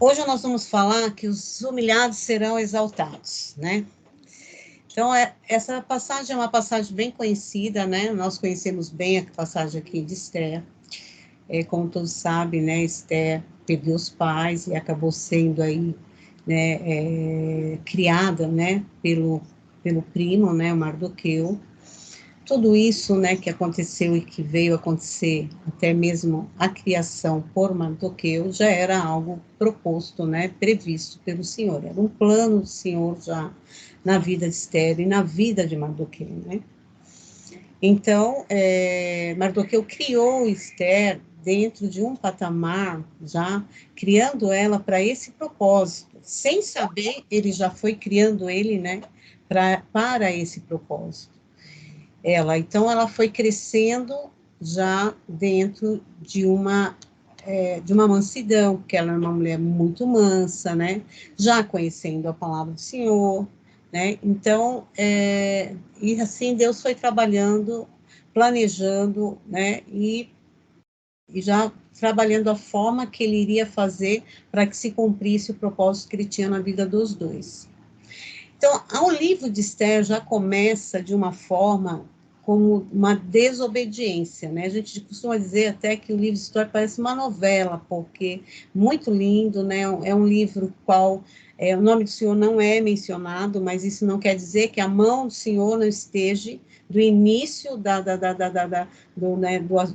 Hoje nós vamos falar que os humilhados serão exaltados, né? Então, essa passagem é uma passagem bem conhecida, né? Nós conhecemos bem a passagem aqui de Esther. Como todos sabem, né? Esther perdeu os pais e acabou sendo aí, né? Criada, né? Pelo primo, né? O Mardoqueu. Tudo isso, né, que aconteceu e que veio acontecer, até mesmo a criação por Mardoqueu, já era algo proposto, né, previsto pelo Senhor. Era um plano do Senhor já na vida de Esther e na vida de Mardoqueu, né? Então, Mardoqueu criou Esther dentro de um patamar, já criando ela para esse propósito. Sem saber, ele já foi criando ele, né, para esse propósito. Então, ela foi crescendo já dentro de uma mansidão, porque ela é uma mulher muito mansa, né? Já conhecendo a palavra do Senhor, né? Então, e assim Deus foi trabalhando, planejando, né? E já trabalhando a forma que ele iria fazer para que se cumprisse o propósito que ele tinha na vida dos dois. Então, o livro de Esther já começa de uma forma como uma desobediência, né? A gente costuma dizer até que o livro de Esther parece uma novela, porque muito lindo, né? É um livro qual o nome do Senhor não é mencionado, mas isso não quer dizer que a mão do Senhor não esteja do início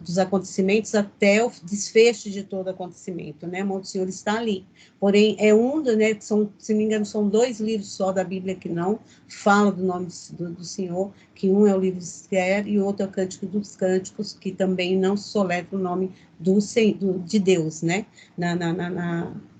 dos acontecimentos até o desfecho de todo acontecimento, né? A mão do Senhor está ali. Porém, né? Se não me engano, são 2 livros só da Bíblia que não falam do nome do Senhor, que um é o livro de Esther e o outro é o Cântico dos Cânticos, que também não soletra o nome de Deus, né?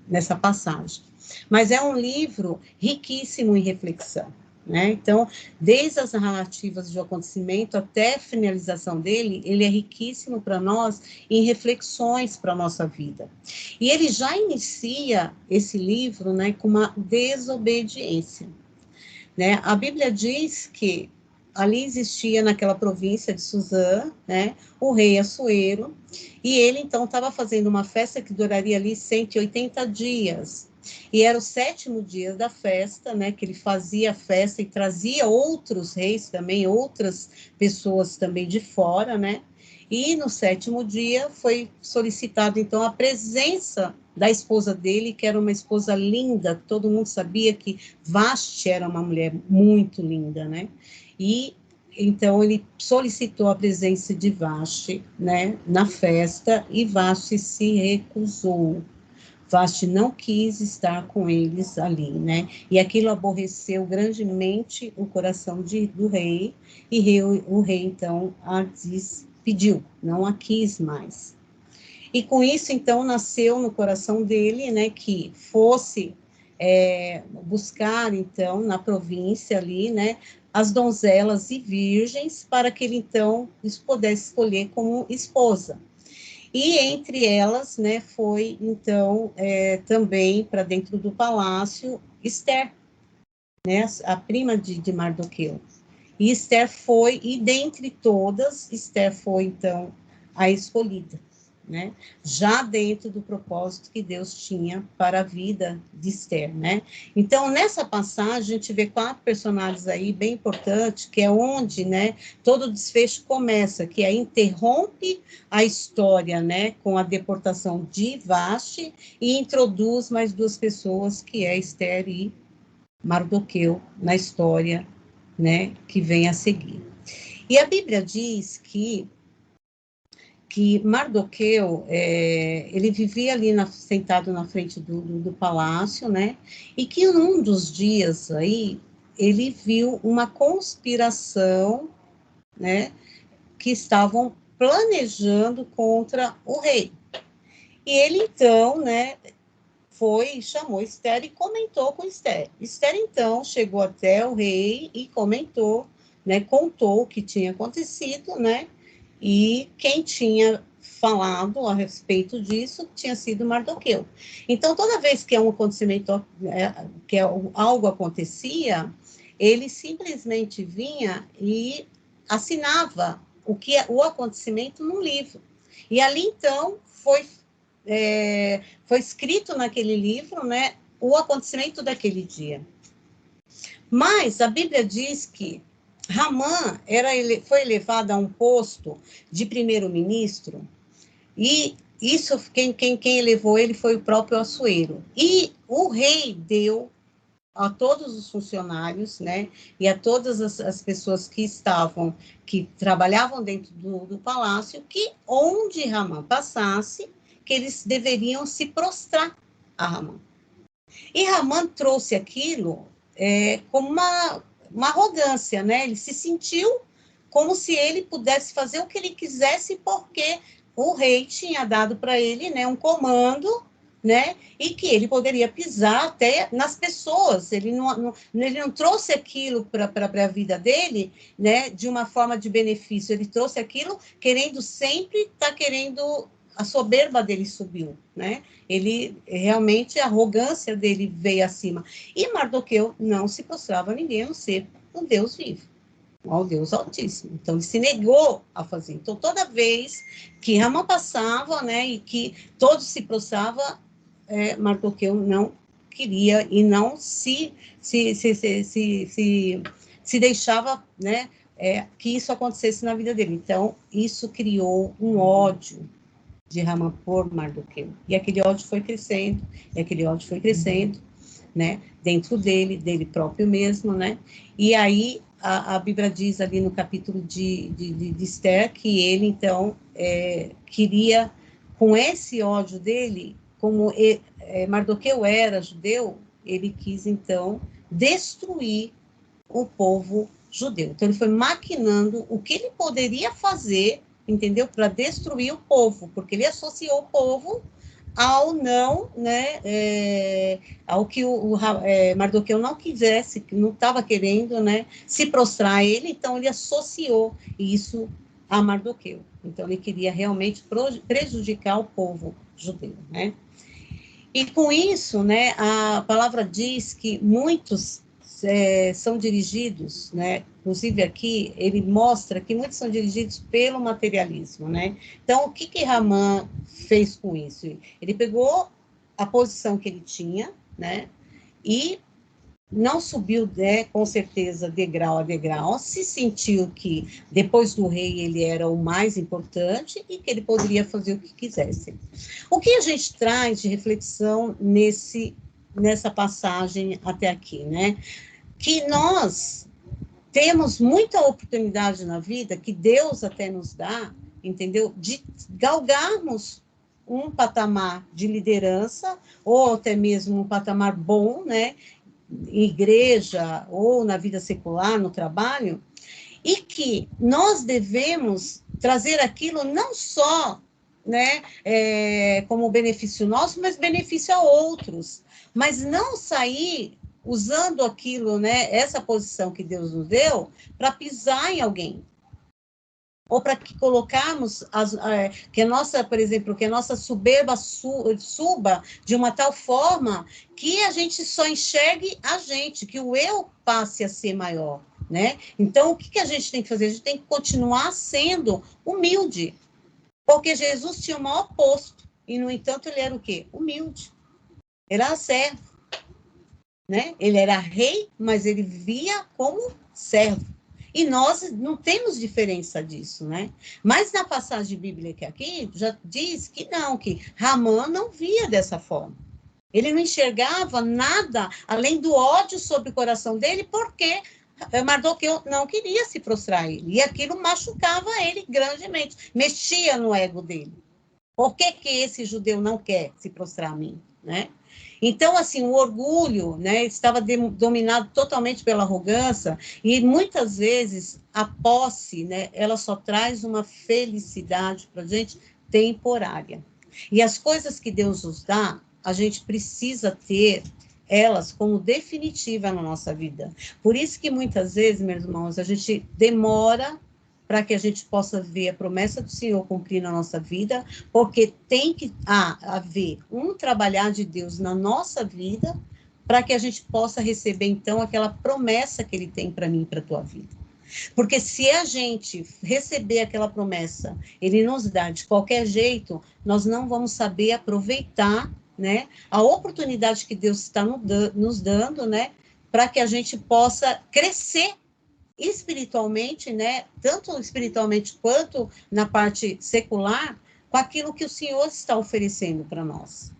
Nessa passagem. Mas é um livro riquíssimo em reflexão. Né? Então, desde as narrativas do acontecimento até a finalização dele, ele é riquíssimo para nós em reflexões para a nossa vida. E ele já inicia esse livro, né, com uma desobediência. Né? A Bíblia diz que ali existia naquela província de Suzã, né, o rei Assuero, e ele então estava fazendo uma festa que duraria ali 180 dias. E era o 7º dia da festa, né, que ele fazia a festa e trazia outros reis também, outras pessoas também de fora, né? E no 7º dia foi solicitado então a presença da esposa dele, que era uma esposa linda, todo mundo sabia que Vasti era uma mulher muito linda, né? E então ele solicitou a presença de Vasti, né, na festa, e Vasti se recusou. Vasti não quis estar com eles ali, né? E aquilo aborreceu grandemente o coração do rei, e o rei então a despediu, não a quis mais. E com isso, então, nasceu no coração dele, né, que fosse buscar, então, na província ali, né, as donzelas e virgens, para que ele, então, pudesse escolher como esposa. E entre elas, né, foi, então, também para dentro do palácio, Esther, né, a prima de Mardoqueu. E Esther foi, e dentre todas, Esther foi, então, a escolhida, né? Já dentro do propósito que Deus tinha para a vida de Esther, né? Então, nessa passagem, a gente vê 4 personagens aí bem importantes, que é onde, né, todo o desfecho começa, que interrompe a história, né, com a deportação de Vasti e introduz mais 2 pessoas, que é Esther e Mardoqueu, na história, né, que vem a seguir. E a Bíblia diz que Mardoqueu, ele vivia ali sentado na frente do palácio, né, e que num dos dias aí, ele viu uma conspiração, né, que estavam planejando contra o rei. E ele então, né, foi, chamou Esther e comentou com Esther. Esther, então, chegou até o rei e comentou, né, contou o que tinha acontecido, né, e quem tinha falado a respeito disso tinha sido Mardoqueu. Então, toda vez que um acontecimento, que algo acontecia, ele simplesmente vinha e assinava o acontecimento num livro. E ali, então, foi foi escrito naquele livro, né, o acontecimento daquele dia. Mas a Bíblia diz que Ramã foi elevado a um posto de primeiro-ministro, e isso, quem elevou ele foi o próprio Assuero. E o rei deu a todos os funcionários, né, e a todas as pessoas que trabalhavam dentro do palácio, que onde Ramã passasse, que eles deveriam se prostrar a Ramã. E Ramã trouxe aquilo como uma arrogância, né? Ele se sentiu como se ele pudesse fazer o que ele quisesse, porque o rei tinha dado para ele, né, um comando, né, e que ele poderia pisar até nas pessoas. Ele não trouxe aquilo para a vida dele, né, de uma forma de benefício. Ele trouxe aquilo querendo sempre, querendo, a soberba dele subiu, né? Ele realmente, a arrogância dele veio acima. E Mardoqueu não se prostrava a ninguém, a não ser um Deus vivo, ao Deus Altíssimo. Então, ele se negou a fazer. Então, toda vez que Ramã passava, né, e que todos se prostravam, Mardoqueu não queria e não se deixava, né, que isso acontecesse na vida dele. Então, isso criou um ódio de Ramã por Mardoqueu. E aquele ódio foi crescendo, né, dentro dele próprio mesmo, né? E aí a Bíblia diz ali no capítulo de Esther que ele, então, queria, com esse ódio dele, como Mardoqueu era judeu, ele quis, então, destruir o povo judeu. Então, ele foi maquinando o que ele poderia fazer, entendeu? Para destruir o povo, porque ele associou o povo ao não, né, ao que Mardoqueu não quisesse, que não estava querendo, né, se prostrar a ele, então ele associou isso a Mardoqueu. Então, ele queria realmente prejudicar o povo judeu, né? E com isso, né, a palavra diz que muitos são dirigidos, né? Inclusive aqui ele mostra que muitos são dirigidos pelo materialismo, né? Então, o que Ramã fez com isso? Ele pegou a posição que ele tinha, né? E não subiu, né, com certeza, degrau a degrau, se sentiu que depois do rei ele era o mais importante e que ele poderia fazer o que quisesse. O que a gente traz de reflexão nessa passagem até aqui, né? Que nós temos muita oportunidade na vida, que Deus até nos dá, entendeu? De galgarmos um patamar de liderança, ou até mesmo um patamar bom, né? Em igreja, ou na vida secular, no trabalho, e que nós devemos trazer aquilo não só, né, como benefício nosso, mas benefício a outros, mas não sair usando aquilo, né, essa posição que Deus nos deu, para pisar em alguém, ou para que colocarmos que a nossa, por exemplo, que a nossa soberba suba de uma tal forma que a gente só enxergue a gente, que o eu passe a ser maior, né? Então, o que a gente tem que fazer? A gente tem que continuar sendo humilde, porque Jesus tinha o maior posto, e, no entanto, ele era o quê? Humilde. Ele era servo, né? Ele era rei, mas ele via como servo. E nós não temos diferença disso, né? Mas na passagem bíblica aqui, já diz que não, que Ramã não via dessa forma. Ele não enxergava nada além do ódio sobre o coração dele, porque Mardoqueu não queria se prostrar a ele. E aquilo machucava ele grandemente, mexia no ego dele. Por que esse judeu não quer se prostrar a mim, né? Então, assim, o orgulho, né, estava dominado totalmente pela arrogância, e muitas vezes a posse, né, ela só traz uma felicidade para a gente temporária. E as coisas que Deus nos dá, a gente precisa ter elas como definitiva na nossa vida. Por isso que muitas vezes, meus irmãos, a gente demora para que a gente possa ver a promessa do Senhor cumprir na nossa vida, porque tem que haver um trabalhar de Deus na nossa vida, para que a gente possa receber, então, aquela promessa que Ele tem para mim e para a tua vida. Porque se a gente receber aquela promessa, ele nos dá de qualquer jeito, nós não vamos saber aproveitar, né, a oportunidade que Deus está nos dando, né, para que a gente possa crescer espiritualmente, né, tanto espiritualmente quanto na parte secular, com aquilo que o Senhor está oferecendo para nós.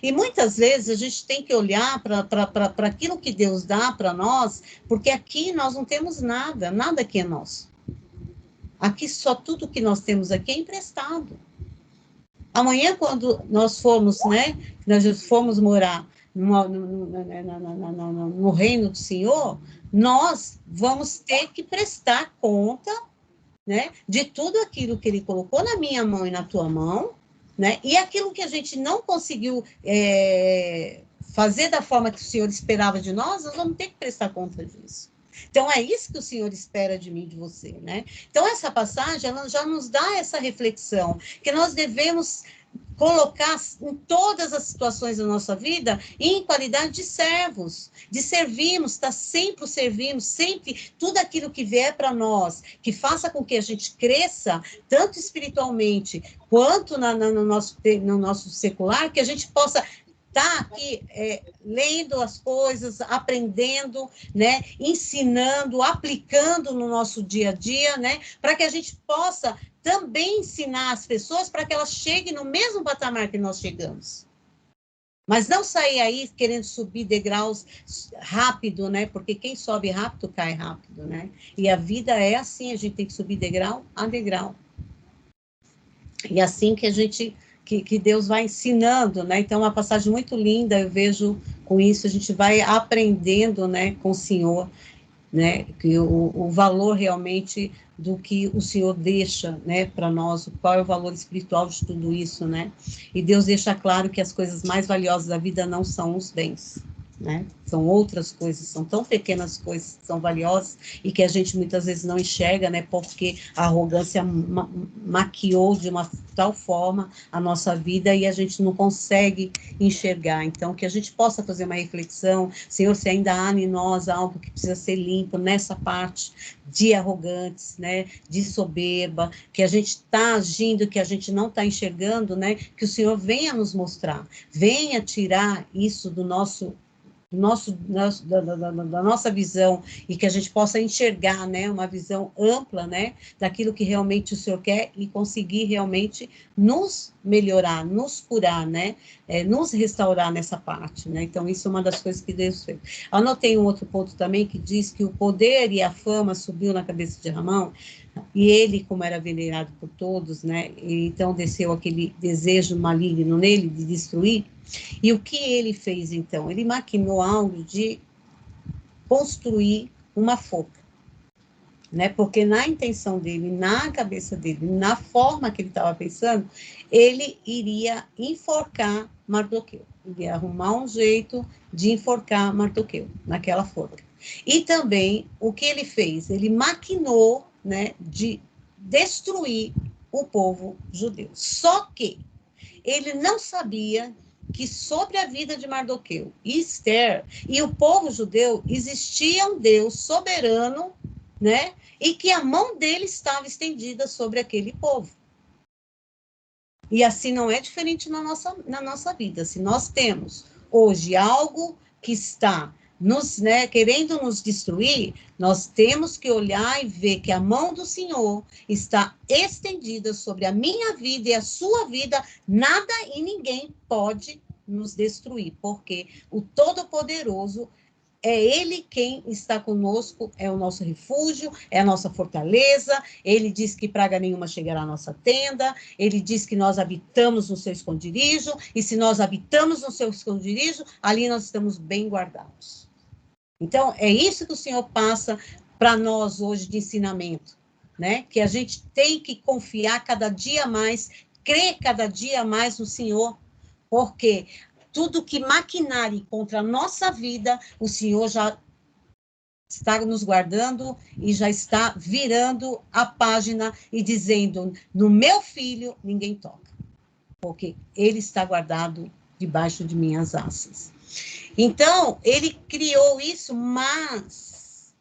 E muitas vezes a gente tem que olhar para aquilo que Deus dá para nós, porque aqui nós não temos nada, nada aqui é nosso. Aqui só tudo que nós temos aqui é emprestado. Amanhã, quando nós formos, né, nós formos morar no reino do Senhor, nós vamos ter que prestar conta, né, de tudo aquilo que Ele colocou na minha mão e na tua mão, né, e aquilo que a gente não conseguiu fazer da forma que o Senhor esperava de nós, nós vamos ter que prestar conta disso. Então, é isso que o Senhor espera de mim e de você, né? Então, essa passagem, ela já nos dá essa reflexão, que nós devemos colocar em todas as situações da nossa vida em qualidade de servos, de servirmos, estar sempre servindo, sempre tudo aquilo que vier para nós, que faça com que a gente cresça, tanto espiritualmente quanto no nosso secular, que a gente possa estar aqui lendo as coisas, aprendendo, né, ensinando, aplicando no nosso dia a dia, né, para que a gente possa também ensinar as pessoas para que elas cheguem no mesmo patamar que nós chegamos. Mas não sair aí querendo subir degraus rápido, né? Porque quem sobe rápido cai rápido, né? E a vida é assim, a gente tem que subir degrau a degrau. E assim que a gente, que Deus vai ensinando, né? Então, é uma passagem muito linda, eu vejo com isso, a gente vai aprendendo, né, com o Senhor, né, que o valor realmente do que o Senhor deixa, né, para nós, qual é o valor espiritual de tudo isso, né? E Deus deixa claro que as coisas mais valiosas da vida não são os bens, né? São outras coisas, são tão pequenas coisas que são valiosas e que a gente muitas vezes não enxerga, né? Porque a arrogância maquiou de uma tal forma a nossa vida e a gente não consegue enxergar. Então, que a gente possa fazer uma reflexão, Senhor, se ainda há em nós algo que precisa ser limpo nessa parte de arrogantes, né? De soberba, que a gente está agindo, que a gente não está enxergando, né? Que o Senhor venha nos mostrar, venha tirar isso da nossa visão e que a gente possa enxergar, né, uma visão ampla, né, daquilo que realmente o Senhor quer e conseguir realmente nos melhorar, nos curar, né, nos restaurar nessa parte, né, então isso é uma das coisas que Deus fez. Anotei um outro ponto também que diz que o poder e a fama subiu na cabeça de Ramão e ele, como era venerado por todos, né, então desceu aquele desejo maligno nele de destruir. E o que ele fez, então? Ele maquinou algo de construir uma forca, né? Porque na intenção dele, na cabeça dele, na forma que ele estava pensando, ele iria enforcar Mardoqueu. Ele ia arrumar um jeito de enforcar Mardoqueu naquela forca. E também, o que ele fez? Ele maquinou, né, de destruir o povo judeu. Só que ele não sabia que sobre a vida de Mardoqueu e Esther e o povo judeu existia um Deus soberano, né? E que a mão dele estava estendida sobre aquele povo. E assim não é diferente na nossa vida. Se nós temos hoje algo que está querendo nos destruir, nós temos que olhar e ver que a mão do Senhor está estendida sobre a minha vida e a sua vida, nada e ninguém pode nos destruir, porque o Todo-Poderoso é Ele quem está conosco, é o nosso refúgio, é a nossa fortaleza. Ele diz que praga nenhuma chegará à nossa tenda. Ele diz que nós habitamos no seu esconderijo. E se nós habitamos no seu esconderijo, ali nós estamos bem guardados. Então, é isso que o Senhor passa para nós hoje de ensinamento, né? Que a gente tem que confiar cada dia mais, crer cada dia mais no Senhor, porque tudo que maquinarem contra a nossa vida, o Senhor já está nos guardando e já está virando a página e dizendo, no meu filho ninguém toca, porque ele está guardado debaixo de minhas asas. Então, ele criou isso, mas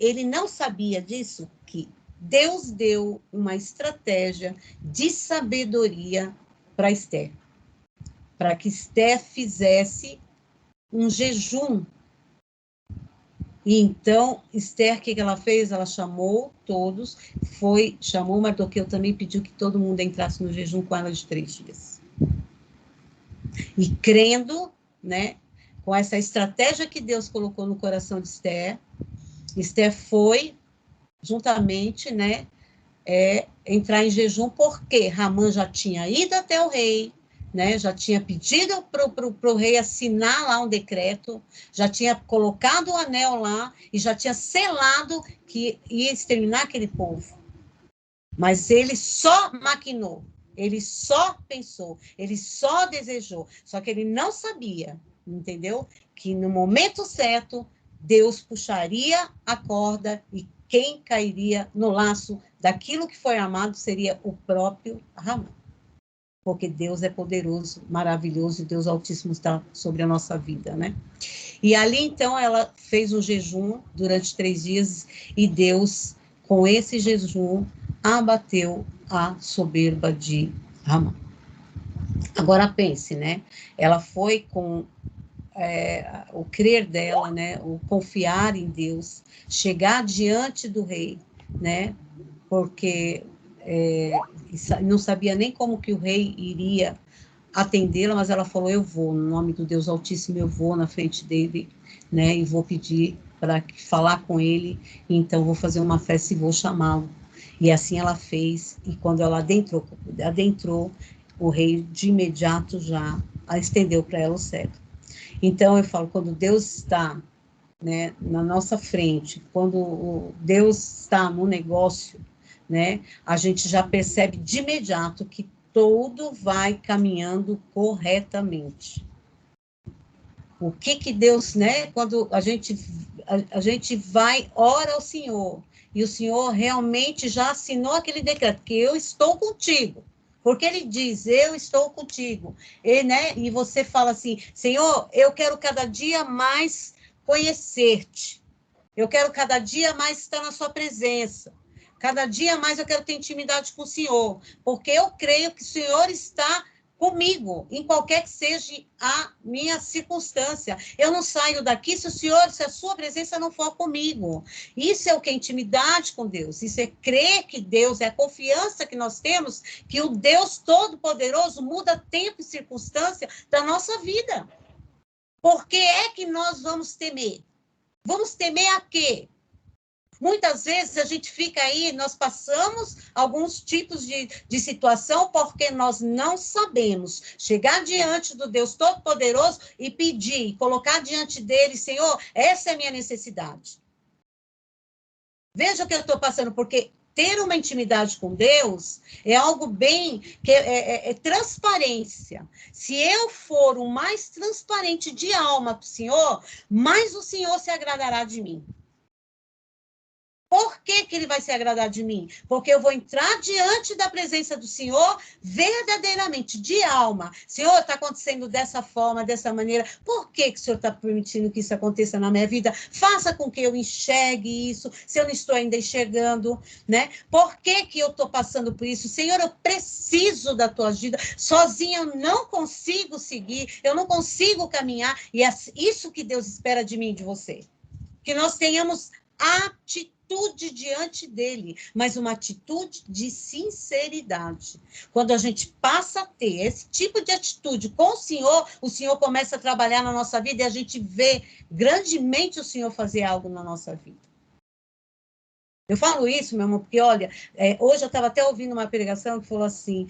ele não sabia disso, que Deus deu uma estratégia de sabedoria para Esther, para que Esther fizesse um jejum. E então, Esther, o que ela fez? Ela chamou todos, chamou Mardoqueu também, pediu que todo mundo entrasse no jejum com ela de 3 dias. E crendo, né, com essa estratégia que Deus colocou no coração de Esther, Esther foi, juntamente, né, entrar em jejum, porque Ramã já tinha ido até o rei, né, já tinha pedido para o rei assinar lá um decreto, já tinha colocado o anel lá e já tinha selado que ia exterminar aquele povo. Mas ele só maquinou, ele só pensou, ele só desejou, só que ele não sabia, entendeu? Que no momento certo, Deus puxaria a corda e quem cairia no laço daquilo que foi amado seria o próprio Ramã. Porque Deus é poderoso, maravilhoso, e Deus Altíssimo está sobre a nossa vida, né? E ali, então, ela fez um jejum durante 3 dias, e Deus, com esse jejum, abateu a soberba de Ramã. Agora, pense, né? Ela foi com o crer dela, né? O confiar em Deus, chegar diante do rei, né? Porque não sabia nem como que o rei iria atendê-la, mas ela falou, eu vou, no nome do Deus Altíssimo, eu vou na frente dele, né, e vou pedir para falar com ele, então vou fazer uma festa e vou chamá-lo. E assim ela fez, e quando ela adentrou, o rei de imediato já estendeu para ela o cetro. Então eu falo, quando Deus está, né, na nossa frente, quando Deus está no negócio, né, a gente já percebe de imediato que tudo vai caminhando corretamente. O que Deus, né, quando a gente vai, ora ao Senhor, e o Senhor realmente já assinou aquele decreto, que eu estou contigo, porque ele diz, eu estou contigo, e você fala assim, Senhor, eu quero cada dia mais conhecer-te, eu quero cada dia mais estar na sua presença, cada dia mais eu quero ter intimidade com o Senhor, porque eu creio que o Senhor está comigo, em qualquer que seja a minha circunstância. Eu não saio daqui se a sua presença não for comigo. Isso é o que é intimidade com Deus. Isso é crer que Deus, é a confiança que nós temos, que o Deus Todo-Poderoso muda tempo e circunstância da nossa vida. Por que é que nós vamos temer? Vamos temer a quê? Muitas vezes a gente fica aí, nós passamos alguns tipos de situação porque nós não sabemos chegar diante do Deus Todo-Poderoso e pedir, colocar diante dele, Senhor, essa é a minha necessidade. Veja o que eu estou passando, porque ter uma intimidade com Deus é algo bem, que é transparência. Se eu for o mais transparente de alma para o Senhor, mais o Senhor se agradará de mim. Por que ele vai se agradar de mim? Porque eu vou entrar diante da presença do Senhor verdadeiramente, de alma. Senhor, está acontecendo dessa forma, dessa maneira. Por que o Senhor está permitindo que isso aconteça na minha vida? Faça com que eu enxergue isso, se eu não estou ainda enxergando, né? Por que eu estou passando por isso? Senhor, eu preciso da tua ajuda. Sozinha eu não consigo seguir, eu não consigo caminhar. E é isso que Deus espera de mim e de você. Que nós tenhamos atitude diante dele, mas uma atitude de sinceridade. Quando a gente passa a ter esse tipo de atitude com o Senhor começa a trabalhar na nossa vida e a gente vê grandemente o Senhor fazer algo na nossa vida. Eu falo isso, meu amor, porque, olha, hoje eu estava até ouvindo uma pregação que falou assim,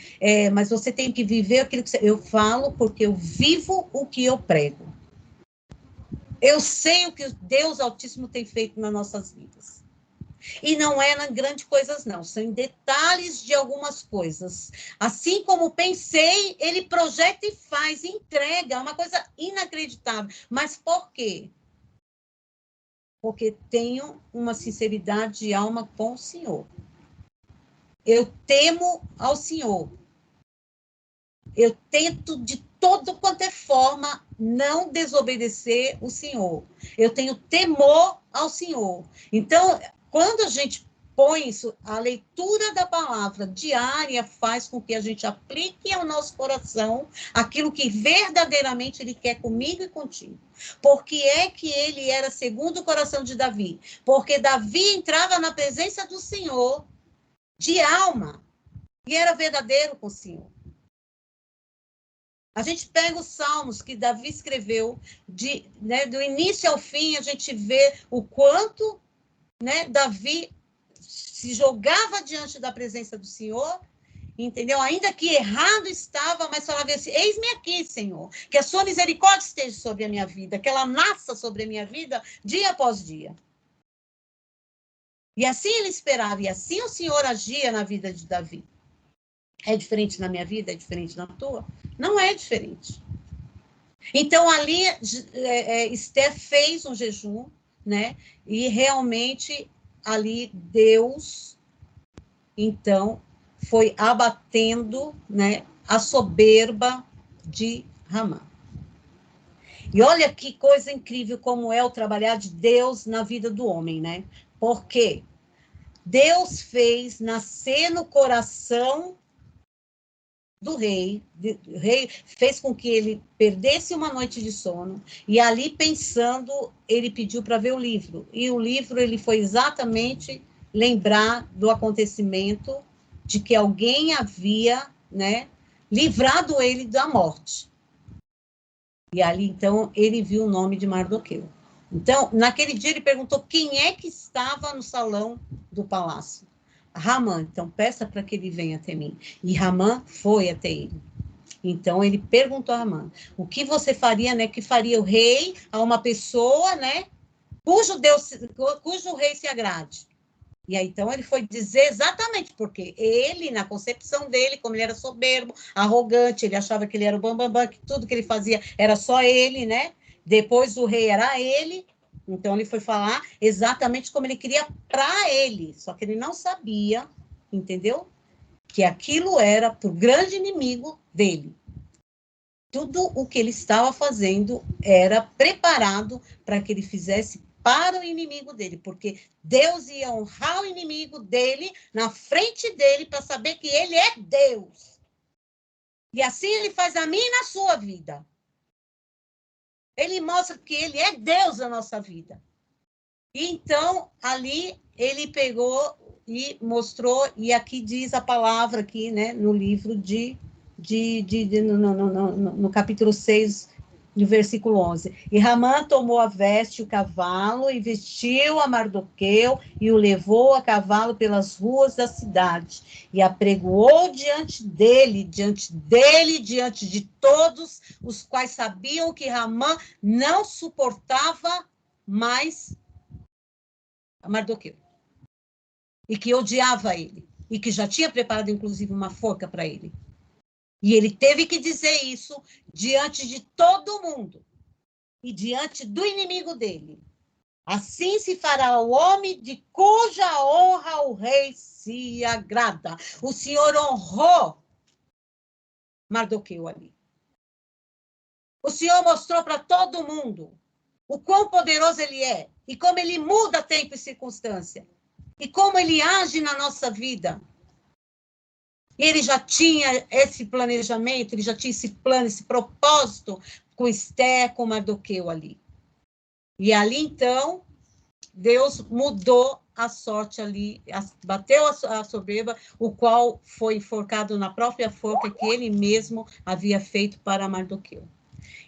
mas você tem que viver aquilo que você... Eu falo porque eu vivo o que eu prego. Eu sei o que Deus Altíssimo tem feito nas nossas vidas. E não é em grandes coisas, não. São em detalhes de algumas coisas. Assim como pensei, ele projeta e faz, entrega. É uma coisa inacreditável. Mas por quê? Porque tenho uma sinceridade de alma com o Senhor. Eu temo ao Senhor. Eu tento, de toda quanto é forma, não desobedecer o Senhor. Eu tenho temor ao Senhor. Então, quando a gente põe isso, a leitura da palavra diária faz com que a gente aplique ao nosso coração aquilo que verdadeiramente ele quer comigo e contigo. Por que é que ele era segundo o coração de Davi? Porque Davi entrava na presença do Senhor de alma e era verdadeiro com o Senhor. A gente pega os salmos que Davi escreveu, do início ao fim, a gente vê o quanto, Davi se jogava diante da presença do Senhor, entendeu? Ainda que errado estava, mas falava assim, eis-me aqui, Senhor, que a sua misericórdia esteja sobre a minha vida, que ela nasça sobre a minha vida dia após dia. E assim ele esperava, e assim o Senhor agia na vida de Davi. É diferente na minha vida? É diferente na tua? Não é diferente. Então, ali, Esther fez um jejum, e realmente, ali, Deus, então, foi abatendo, a soberba de Ramã. E olha que coisa incrível como é o trabalhar de Deus na vida do homem, Porque Deus fez nascer no coração do rei, fez com que ele perdesse uma noite de sono, e ali pensando, ele pediu para ver o livro, e o livro ele foi exatamente lembrar do acontecimento de que alguém havia, livrado ele da morte. E ali, então, ele viu o nome de Mardoqueu. Então, naquele dia ele perguntou quem é que estava no salão do palácio. Ramã, então peça para que ele venha até mim. E Ramã foi até ele. Então ele perguntou a Ramã, o que você faria, que faria o rei a uma pessoa, cujo rei se agrade? E aí então ele foi dizer exatamente porque ele, na concepção dele, como ele era soberbo, arrogante, ele achava que ele era o bambambam, que tudo que ele fazia era só ele, Depois do rei era ele. Então, ele foi falar exatamente como ele queria para ele, só que ele não sabia, entendeu? Que aquilo era para o grande inimigo dele. Tudo o que ele estava fazendo era preparado para que ele fizesse para o inimigo dele, porque Deus ia honrar o inimigo dele na frente dele para saber que ele é Deus. E assim ele faz a mim e na sua vida. Ele mostra que ele é Deus na nossa vida. Então, ali, ele pegou e mostrou, e aqui diz a palavra, aqui, no livro no capítulo 6, no versículo 11. E Ramã tomou a veste, o cavalo, e vestiu a Mardoqueu, e o levou a cavalo pelas ruas da cidade, e apregoou diante de todos, os quais sabiam que Ramã não suportava mais a Mardoqueu, e que odiava ele, e que já tinha preparado, inclusive, uma forca para ele. E ele teve que dizer isso diante de todo mundo, e diante do inimigo dele. Assim se fará o homem de cuja honra o rei se agrada. O Senhor honrou Mardoqueu ali. O Senhor mostrou para todo mundo o quão poderoso ele é, e como ele muda tempo e circunstância. E como ele age na nossa vida. Ele já tinha esse planejamento, ele já tinha esse plano, esse propósito com Esther, com Mardoqueu ali. E ali, então, Deus mudou a sorte ali, bateu a soberba, o qual foi enforcado na própria forca que ele mesmo havia feito para Mardoqueu.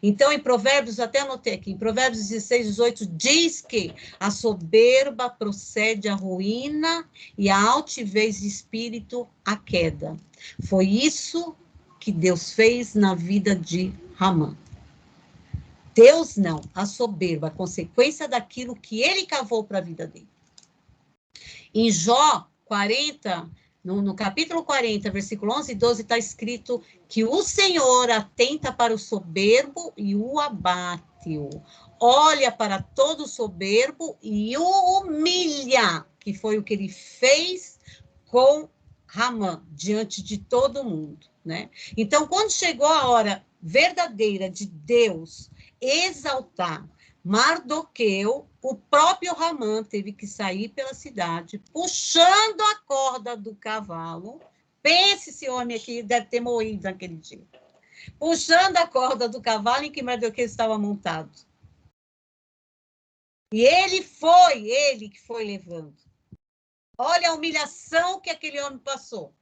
Então, em Provérbios, até anotei aqui, em Provérbios 16, 18, diz que a soberba procede à ruína e a altivez de espírito à queda. Foi isso que Deus fez na vida de Ramã. Deus não, a soberba, a consequência daquilo que ele cavou para a vida dele. Em Jó 40, no capítulo 40, versículo 11 e 12, está escrito que o Senhor atenta para o soberbo e o abate-o. Olha para todo soberbo e o humilha, que foi o que ele fez com Ramã, diante de todo mundo. Então, quando chegou a hora verdadeira de Deus exaltar Mardoqueu, o próprio Hamã teve que sair pela cidade, puxando a corda do cavalo. Pense, esse homem aqui deve ter morrido naquele dia. Puxando a corda do cavalo em que Mardoqueu estava montado. E ele que foi levando. Olha a humilhação que aquele homem passou.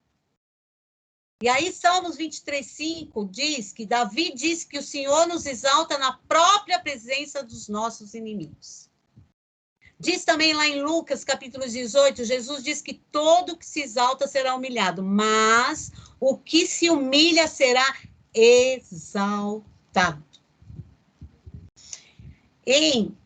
E aí, Salmos 23:5 diz que Davi diz que o Senhor nos exalta na própria presença dos nossos inimigos. Diz também lá em Lucas, capítulo 18, Jesus diz que todo que se exalta será humilhado, mas o que se humilha será exaltado. Em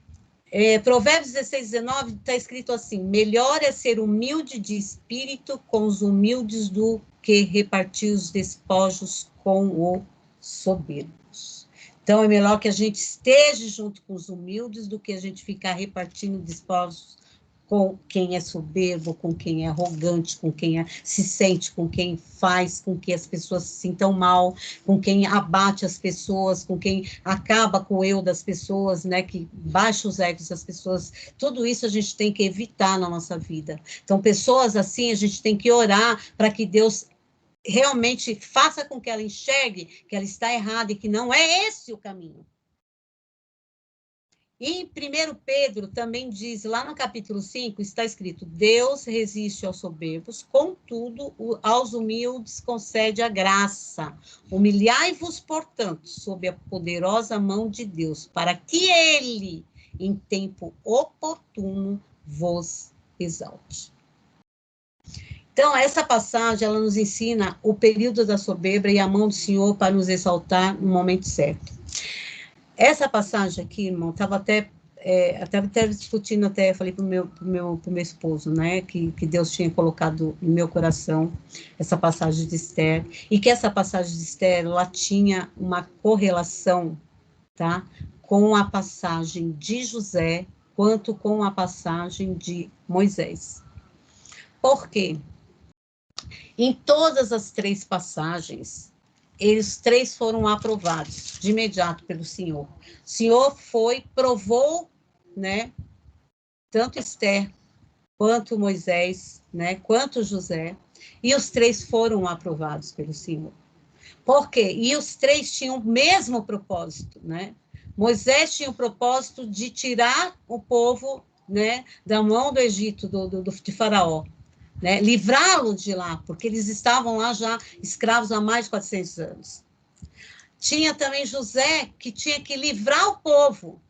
Provérbios 16:19 está escrito assim: melhor é ser humilde de espírito com os humildes do que repartir os despojos com os soberbos. Então, é melhor que a gente esteja junto com os humildes do que a gente ficar repartindo despojos com quem é soberbo, com quem é arrogante, com quem se sente, com quem faz com que as pessoas se sintam mal, com quem abate as pessoas, com quem acaba com o eu das pessoas, né, que baixa os egos das pessoas. Tudo isso a gente tem que evitar na nossa vida. Então, pessoas assim, a gente tem que orar para que Deus realmente faça com que ela enxergue que ela está errada e que não é esse o caminho. Em 1 Pedro também diz, lá no capítulo 5, está escrito: Deus resiste aos soberbos, contudo, aos humildes concede a graça. Humilhai-vos, portanto, sob a poderosa mão de Deus, para que ele, em tempo oportuno, vos exalte. Então, essa passagem, ela nos ensina o período da soberba e a mão do Senhor para nos exaltar no momento certo. Essa passagem aqui, irmão, estava até discutindo, falei para o meu esposo, né, que Deus tinha colocado no meu coração essa passagem de Esther, e que essa passagem de Esther, ela tinha uma correlação, tá, com a passagem de José, quanto com a passagem de Moisés. Por quê? Em todas as três passagens, eles três foram aprovados de imediato pelo Senhor. O Senhor provou, né, tanto Esther, quanto Moisés, né, quanto José, e os três foram aprovados pelo Senhor. Por quê? E os três tinham o mesmo propósito, né? Moisés tinha o propósito de tirar o povo, né, da mão do Egito, de Faraó, né, livrá-lo de lá, porque eles estavam lá já escravos há mais de 400 anos. Tinha também José, que tinha que livrar o povo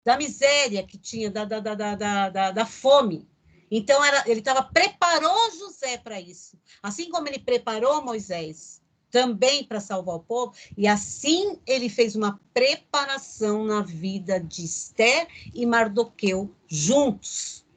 da miséria que tinha, da fome. Então, ele preparou José para isso. Assim como ele preparou Moisés também para salvar o povo, e assim ele fez uma preparação na vida de Esther e Mardoqueu juntos.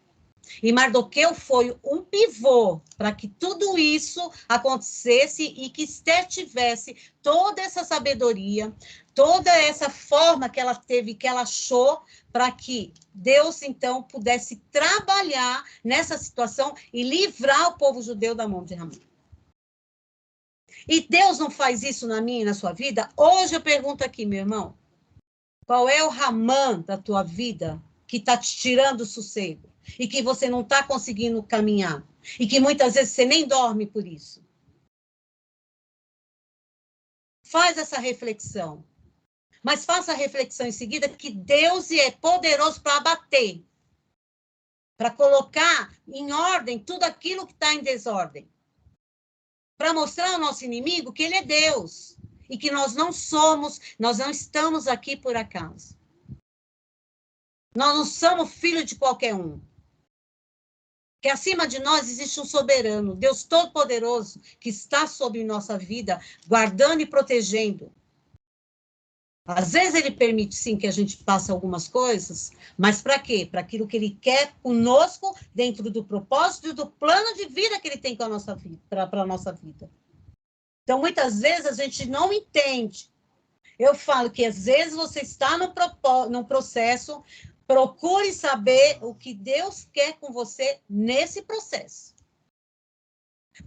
E Mardoqueu foi um pivô para que tudo isso acontecesse e que Esther tivesse toda essa sabedoria, toda essa forma que ela teve, que ela achou, para que Deus, então, pudesse trabalhar nessa situação e livrar o povo judeu da mão de Hamã. E Deus não faz isso na minha e na sua vida? Hoje eu pergunto aqui, meu irmão, qual é o Hamã da tua vida que está te tirando o sossego? E que você não está conseguindo caminhar. E que muitas vezes você nem dorme por isso. Faz essa reflexão. Mas faça a reflexão em seguida que Deus é poderoso para abater. Para colocar em ordem tudo aquilo que está em desordem. Para mostrar ao nosso inimigo que ele é Deus. E que nós não estamos aqui por acaso. Nós não somos filhos de qualquer um. Que acima de nós existe um soberano, Deus Todo-Poderoso, que está sobre nossa vida, guardando e protegendo. Às vezes ele permite, sim, que a gente passe algumas coisas, mas para quê? Para aquilo que ele quer conosco, dentro do propósito e do plano de vida que ele tem com a nossa vida, para a nossa vida. Então, muitas vezes a gente não entende. Eu falo que às vezes você está no processo. Procure saber o que Deus quer com você nesse processo.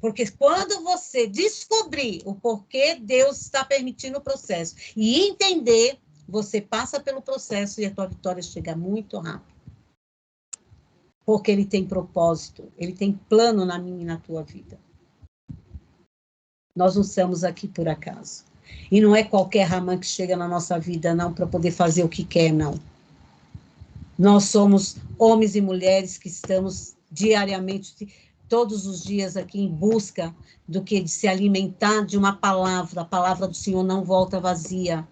Porque quando você descobrir o porquê Deus está permitindo o processo e entender, você passa pelo processo e a tua vitória chega muito rápido. Porque ele tem propósito, ele tem plano na minha e na tua vida. Nós não estamos aqui por acaso. E não é qualquer Ramã que chega na nossa vida, não, para poder fazer o que quer, não. Nós somos homens e mulheres que estamos diariamente, todos os dias aqui em busca do que? De se alimentar de uma palavra. A palavra do Senhor não volta vazia.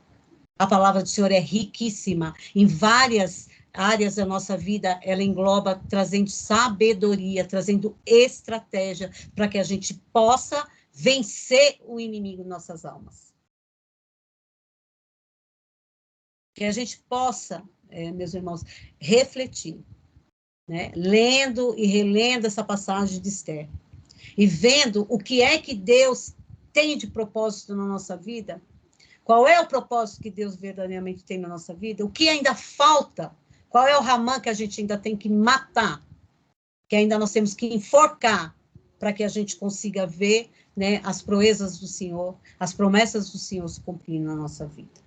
A palavra do Senhor é riquíssima. Em várias áreas da nossa vida, ela engloba trazendo sabedoria, trazendo estratégia para que a gente possa vencer o inimigo em nossas almas. Que a gente possa, meus irmãos, refletir, né? Lendo e relendo essa passagem de Esther, e vendo o que é que Deus tem de propósito na nossa vida, qual é o propósito que Deus verdadeiramente tem na nossa vida, o que ainda falta, qual é o Ramã que a gente ainda tem que matar, que ainda nós temos que enforcar, para que a gente consiga ver, né, as proezas do Senhor, as promessas do Senhor se cumprindo na nossa vida.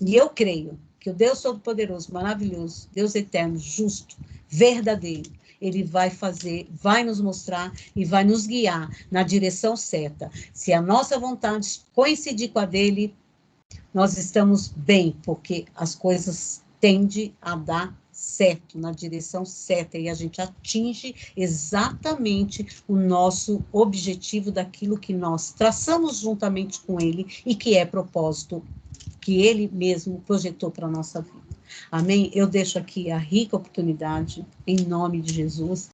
E eu creio que o Deus Todo-Poderoso, maravilhoso, Deus eterno, justo, verdadeiro, ele vai fazer, vai nos mostrar e vai nos guiar na direção certa. Se a nossa vontade coincidir com a dele, nós estamos bem, porque as coisas tendem a dar certo, na direção certa, e a gente atinge exatamente o nosso objetivo daquilo que nós traçamos juntamente com ele e que é propósito que ele mesmo projetou para a nossa vida. Amém? Eu deixo aqui a rica oportunidade, em nome de Jesus,